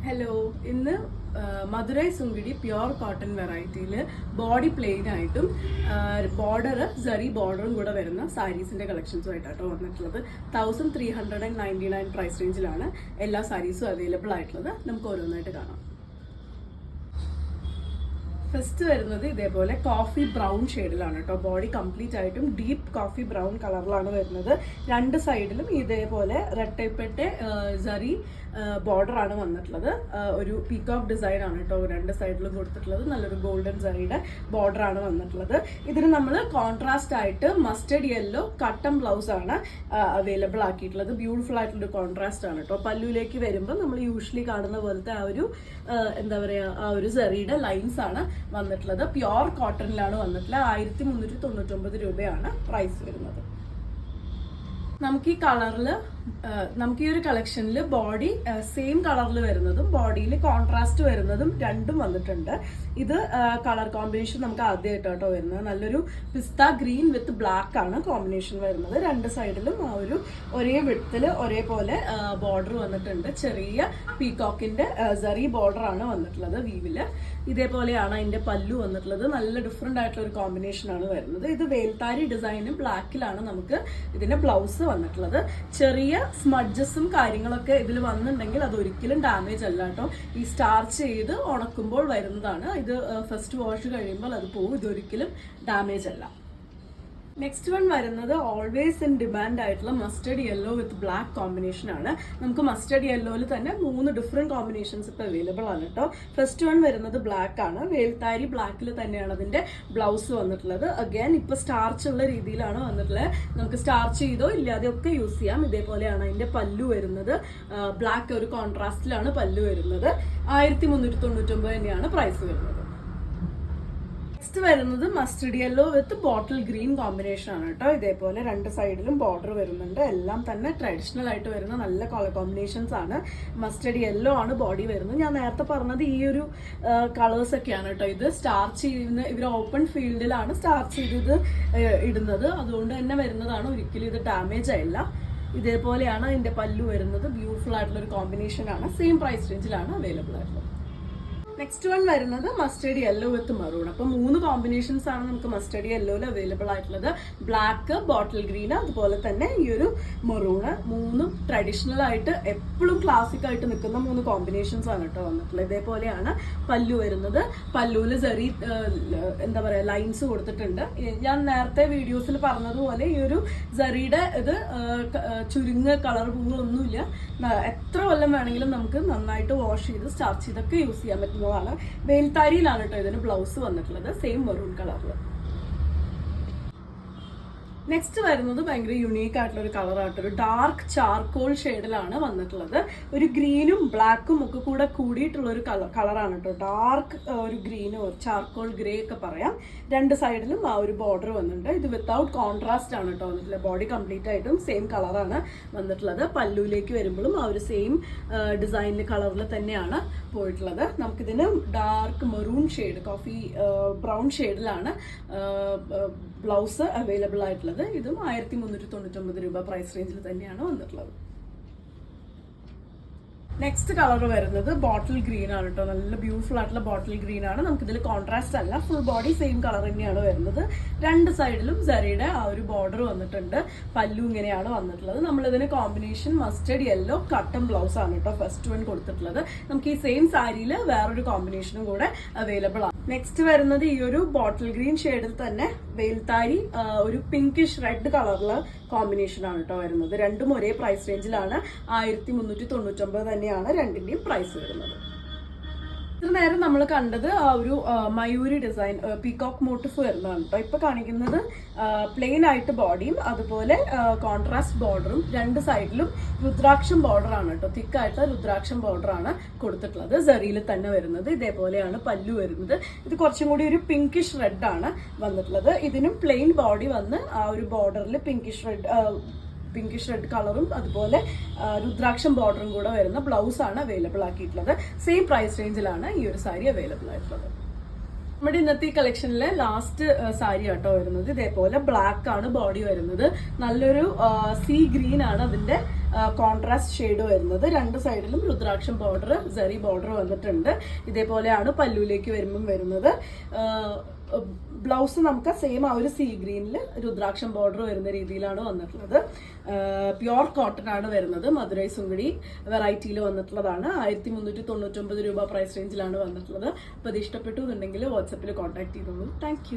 Hello, ഇന്ന് Madurai Sungudi pure cotton വെറൈറ്റിയിൽ body plain ആയിട്ടും ബോർഡർ സറി ബോർഡറും കൂടെ വരുന്ന സാരീസിന്റെ കളക്ഷൻസുമായിട്ടാട്ടോ വന്നിട്ടുള്ളത്. 1399 പ്രൈസ് റേഞ്ചിലാണ് എല്ലാ സാരീസും അവൈലബിൾ ആയിട്ടുള്ളത്. നമുക്ക് ഓരോന്നായിട്ട് കാണാം. ഫസ്റ്റ് വരുന്നത് ഇതേപോലെ കോഫി ബ്രൗൺ ഷെയ്ഡിലാണ് കേട്ടോ. ബോഡി കംപ്ലീറ്റ് ആയിട്ടും ഡീപ്പ് കോഫി ബ്രൗൺ കളറിലാണ് വരുന്നത്. രണ്ട് സൈഡിലും ഇതേപോലെ റെട്ടൈപ്പറ്റെ സറി ബോർഡർ ആണ് വന്നിട്ടുള്ളത്. ഒരു പീകോക്ക് ഡിസൈൻ ആണ് കേട്ടോ രണ്ട് സൈഡിലും കൊടുത്തിട്ടുള്ളത്. നല്ലൊരു ഗോൾഡൻ സറിയുടെ ബോർഡർ ആണ് വന്നിട്ടുള്ളത്. ഇതിന് നമ്മൾ കോൺട്രാസ്റ്റ് ആയിട്ട് മസ്റ്റർഡ് യെല്ലോ കട്ടൺ ബ്ലൗസ് ആണ് അവൈലബിൾ ആക്കിയിട്ടുള്ളത്. ബ്യൂട്ടിഫുൾ ആയിട്ടുള്ള കോൺട്രാസ്റ്റ് ആണ് കേട്ടോ. പല്ലുവിലേക്ക് വരുമ്പോൾ നമ്മൾ യൂഷ്വലി കാണുന്ന പോലത്തെ ആ ഒരു എന്താ പറയുക, ആ ഒരു സറിയുടെ ലൈൻസ് ആണ് വന്നിട്ടുള്ളത്. പ്യുർ കോട്ടണിലാണ് വന്നിട്ടുള്ളത്. 1399 രൂപയാണ് പ്രൈസ് വരുന്നത്. നമുക്ക് ഈ കളറിൽ നമുക്ക് ഈ ഒരു കളക്ഷനിൽ ബോഡി സെയിം കളറിൽ വരുന്നതും ബോഡിയിൽ കോൺട്രാസ്റ്റ് വരുന്നതും രണ്ടും വന്നിട്ടുണ്ട്. ഇത് കളർ കോമ്പിനേഷൻ നമുക്ക് ആദ്യമായിട്ടോ വരുന്നത്. നല്ലൊരു പിസ്ത ഗ്രീൻ വിത്ത് ബ്ലാക്ക് ആണ് കോമ്പിനേഷൻ വരുന്നത്. രണ്ട് സൈഡിലും ആ ഒരു ഒരേ വിഡ്ത്തിൽ ഒരേപോലെ ബോർഡർ വന്നിട്ടുണ്ട്. ചെറിയ പീകോക്കിന്റെ സറി ബോർഡർ ആണ് വന്നിട്ടുള്ളത് വീവില്. ഇതേപോലെയാണ് അതിന്റെ പല്ലു വന്നിട്ടുള്ളത്. നല്ല ഡിഫറെന്റ് ആയിട്ടുള്ള ഒരു കോമ്പിനേഷൻ ആണ് വരുന്നത്. ഇത് വേൽത്താരി ഡിസൈനും ബ്ലാക്കിലാണ് നമുക്ക് ഇതിന്റെ ബ്ലൗസ് വന്നിട്ടുള്ളത്. ചെറിയ സ്മഡ്ജസും കാര്യങ്ങളൊക്കെ ഇതിൽ വന്നിട്ടുണ്ടെങ്കിൽ അത് ഒരിക്കലും ഡാമേജ് അല്ല കേട്ടോ. ഈ സ്റ്റാർച്ച് ചെയ്ത് ഉണക്കുമ്പോൾ വരുന്നതാണ്. ഇത് ഫസ്റ്റ് വാഷ് കഴിയുമ്പോൾ അത് പോകും. ഇതൊരിക്കലും ഡാമേജ് അല്ല. നെക്സ്റ്റ് വൺ വരുന്നത് ഓൾവേസ് ഇൻ ഡിമാൻഡ് ആയിട്ടുള്ള മസ്റ്റർഡ് യെല്ലോ വിത്ത് ബ്ലാക്ക് കോമ്പിനേഷൻ ആണ്. നമുക്ക് മസ്റ്റർഡ് യെല്ലോയിൽ തന്നെ 3 ഡിഫറെന്റ് കോമ്പിനേഷൻസ് ഇപ്പൊ അവൈലബിൾ ആണ് കേട്ടോ. ഫസ്റ്റ് വൺ വരുന്നത് ബ്ലാക്ക് ആണ്. വേൽത്താരി ബ്ലാക്കിൽ തന്നെയാണ് അതിന്റെ ബ്ലൗസ് വന്നിട്ടുള്ളത്. അഗൈൻ ഇപ്പൊ സ്റ്റാർച്ച് ഉള്ള രീതിയിലാണ് വന്നിട്ടുള്ളത്. നമുക്ക് സ്റ്റാർച്ച് ചെയ്തോ ഇല്ലാതെ ഒക്കെ യൂസ് ചെയ്യാം. ഇതേപോലെയാണ് അതിന്റെ പല്ലു വരുന്നത്. ബ്ലാക്ക് ഒരു കോൺട്രാസ്റ്റിലാണ് പല്ലു വരുന്നത്. 1399 തന്നെയാണ് പ്രൈസ് വരുന്നത്. നെക്സ്റ്റ് വരുന്നത് മസ്റ്റർഡ് യെല്ലോ വിത്ത് ബോട്ടിൽ ഗ്രീൻ കോമ്പിനേഷൻ ആണ് കേട്ടോ. ഇതേപോലെ രണ്ട് സൈഡിലും ബോർഡർ വരുന്നുണ്ട്. എല്ലാം തന്നെ ട്രഡീഷണൽ ആയിട്ട് വരുന്ന നല്ല കളർ കോമ്പിനേഷൻസ് ആണ്. മസ്റ്റർഡ് യെല്ലോ ആണ് ബോഡി വരുന്നത്. ഞാൻ നേരത്തെ പറഞ്ഞത് ഈ ഒരു കളേഴ്സ് ഒക്കെയാണ് കേട്ടോ. ഇത് സ്റ്റാർച്ച് ചെയ്യുന്ന ഇവർ ഓപ്പൺ ഫീൽഡിലാണ് സ്റ്റാർച്ച് ചെയ്തത് ഇടുന്നത്. അതുകൊണ്ട് തന്നെ വരുന്നതാണ്. ഒരിക്കലും ഇത് ഡാമേജ് ആയില്ല. ഇതേപോലെയാണ് ഇതിന്റെ പല്ലു വരുന്നത്. ബ്യൂട്ടിഫുൾ ആയിട്ടുള്ള ഒരു കോമ്പിനേഷൻ ആണ്. സെയിം പ്രൈസ് റേഞ്ചിലാണ് അവൈലബിൾ ആയിട്ടുള്ളത്. നെക്സ്റ്റ് വൺ വരുന്നത് മസ്റ്റേർഡ് യെല്ലോ വിത്ത് മറൂൺ. അപ്പൊ 3 കോമ്പിനേഷൻസ് ആണ് നമുക്ക് മസ്റ്റേർഡ് യെല്ലോയിൽ അവൈലബിൾ ആയിട്ടുള്ളത്. ബ്ലാക്ക്, ബോട്ടിൽ ഗ്രീൻ, അതുപോലെ തന്നെ ഈ ഒരു മറൂണ്. 3 ട്രഡീഷണൽ ആയിട്ട് എപ്പോഴും ക്ലാസിക് ആയിട്ട് നിൽക്കുന്ന 3 കോമ്പിനേഷൻസ് ആണ് കേട്ടോ വന്നിട്ടുള്ളത്. ഇതേപോലെയാണ് പല്ലു വരുന്നത്. പല്ലുവിൽ സെറി എന്താ പറയാ ലൈൻസ് കൊടുത്തിട്ടുണ്ട്. ഞാൻ നേരത്തെ വീഡിയോസിൽ പറഞ്ഞതുപോലെ ഈ ഒരു സെറിയുടെ ഇത് ചുരുങ്ങ കളർ പൂവൊന്നുമില്ല. എത്ര കൊല്ലം വേണമെങ്കിലും നമുക്ക് നന്നായിട്ട് വാഷ് ചെയ്ത് സ്റ്റാർച്ച് ചെയ്തൊക്കെ യൂസ് ചെയ്യാൻ പറ്റും. വേൽത്താരിയിലാണ് കേട്ടോ ഇതിന് ബ്ലൗസ് വന്നിട്ടുള്ളത്. സെയിം മെറൂൺ കളറിൽ. നെക്സ്റ്റ് വരുന്നത് ഭയങ്കര യുണീക്ക് ആയിട്ടുള്ള ഒരു കളറായിട്ട് ഒരു ഡാർക്ക് ചാർക്കോൾ ഷെയ്ഡിലാണ് വന്നിട്ടുള്ളത്. ഒരു ഗ്രീനും ബ്ലാക്കും ഒക്കെ കൂടെ കൂടിയിട്ടുള്ള ഒരു കളറാണ് കേട്ടോ. ഡാർക്ക് ഒരു ഗ്രീനും ഒരു ചാർക്കോൾ ഗ്രേ ഒക്കെ പറയാം. രണ്ട് സൈഡിലും ആ ഒരു ബോർഡർ വന്നിട്ടുണ്ട്. ഇത് വിത്തൗട്ട് കോൺട്രാസ്റ്റ് ആണ് കേട്ടോ വന്നിട്ടുള്ളത്. ബോഡി കംപ്ലീറ്റ് ആയിട്ടും സെയിം കളറാണ് വന്നിട്ടുള്ളത്. പല്ലുവിലേക്ക് വരുമ്പോഴും ആ ഒരു സെയിം ഡിസൈനിൽ കളറിൽ തന്നെയാണ് പോയിട്ടുള്ളത്. നമുക്കിതിന് dark maroon shade coffee brown ഷെയ്ഡിലാണ് ബ്ലൗസ് അവൈലബിൾ ആയിട്ടുള്ളത്. ഇതും 1399 രൂപ പ്രൈസ് റേഞ്ചിൽ തന്നെയാണ് വന്നിട്ടുള്ളത്. നെക്സ്റ്റ് കളർ വരുന്നത് ബോട്ടിൽ ഗ്രീൻ ആണ് കേട്ടോ. നല്ല ബ്യൂട്ടിഫുൾ ആയിട്ടുള്ള ബോട്ടിൽ ഗ്രീൻ ആണ്. നമുക്ക് ഇതിൽ കോൺട്രാസ്റ്റ് അല്ല, ഫുൾ ബോഡി സെയിം കളർ തന്നെയാണ് വരുന്നത്. രണ്ട് സൈഡിലും സറിയുടെ ആ ഒരു ബോർഡർ വന്നിട്ടുണ്ട്. പല്ലു ഇങ്ങനെയാണ് വന്നിട്ടുള്ളത്. നമ്മളിതിന് combination mustard yellow cotton blouse ആണ് കേട്ടോ ഫസ്റ്റ് വൺ കൊടുത്തിട്ടുള്ളത്. നമുക്ക് ഈ സെയിം സാരിയിൽ വേറൊരു കോമ്പിനേഷനും കൂടെ അവൈലബിൾ ആണ്. നെക്സ്റ്റ് വരുന്നത് ഈ ഒരു ബോട്ടിൽ ഗ്രീൻ ഷെയ്ഡിൽ തന്നെ വേൽത്താരി ഒരു പിങ്കിഷ് റെഡ് കളറില് കോമ്പിനേഷൻ ആണ് കേട്ടോ വരുന്നത്. രണ്ടും ഒരേ പ്രൈസ് റേഞ്ചിലാണ്. 1399 തന്നെയാണ് രണ്ടിന്റെയും പ്രൈസ് വരുന്നത്. ഇത്ര നേരം നമ്മൾ കണ്ടത് ആ ഒരു മയൂരി ഡിസൈൻ പീകോക്ക് മോട്ടിഫ് വരുന്നതാണ് കേട്ടോ. ഇപ്പൊ കാണിക്കുന്നത് പ്ലെയിൻ ആയിട്ട് ബോഡിയും അതുപോലെ കോൺട്രാസ്റ്റ് ബോർഡറും രണ്ട് സൈഡിലും രുദ്രാക്ഷം ബോർഡർ ആണ് കേട്ടോ. തിക്കായിട്ടുള്ള രുദ്രാക്ഷം ബോർഡർ ആണ് കൊടുത്തിട്ടുള്ളത്. സെറിയിൽ തന്നെ വരുന്നത്. ഇതേപോലെയാണ് പല്ലു വരുന്നത്. ഇത് കുറച്ചും കൂടി ഒരു പിങ്കിഷ് റെഡ് ആണ് വന്നിട്ടുള്ളത്. ഇതിനും പ്ലെയിൻ ബോഡി വന്ന് ആ ഒരു ബോർഡറിൽ പിങ്കിഷ് റെഡ് കളറും അതുപോലെ രുദ്രാക്ഷം ബോർഡറും കൂടെ വരുന്ന ബ്ലൗസ് ആണ് അവൈലബിൾ ആക്കിയിട്ടുള്ളത്. സെയിം പ്രൈസ് റേഞ്ചിലാണ് ഈ ഒരു സാരി അവൈലബിൾ ആയിട്ടുള്ളത്. നമ്മുടെ ഇന്നത്തെ ഈ കളക്ഷനിലെ ലാസ്റ്റ് സാരി ആട്ടോ വരുന്നത്. ഇതേപോലെ ബ്ലാക്ക് ആണ് ബോഡി വരുന്നത്. നല്ലൊരു സീ ഗ്രീൻ ആണ് അതിന്റെ കോൺട്രാസ്റ്റ് ഷെയ്ഡ് വരുന്നത്. രണ്ട് സൈഡിലും രുദ്രാക്ഷം ബോർഡർ, സരി ബോർഡർ വന്നിട്ടുണ്ട്. ഇതേപോലെയാണ് പല്ലുവിലേക്ക് വരുന്നത്. ബ്ലൗസ് നമുക്ക് സെയിം ആ ഒരു സീ ഗ്രീനിൽ രുദ്രാക്ഷം ബോർഡർ വരുന്ന രീതിയിലാണ് വന്നിട്ടുള്ളത്. പ്യോർ കോട്ടൺ ആണ് വരുന്നത്. മധുരൈ സുങ്കടി വെറൈറ്റിയിൽ വന്നിട്ടുള്ളതാണ്. 1399 രൂപ പ്രൈസ് റേഞ്ചിലാണ് വന്നിട്ടുള്ളത്. അപ്പോൾ ഇത് ഇഷ്ടപ്പെട്ടു എന്നുണ്ടെങ്കിൽ വാട്സപ്പിൽ കോൺടാക്ട് ചെയ്തോളൂ. താങ്ക്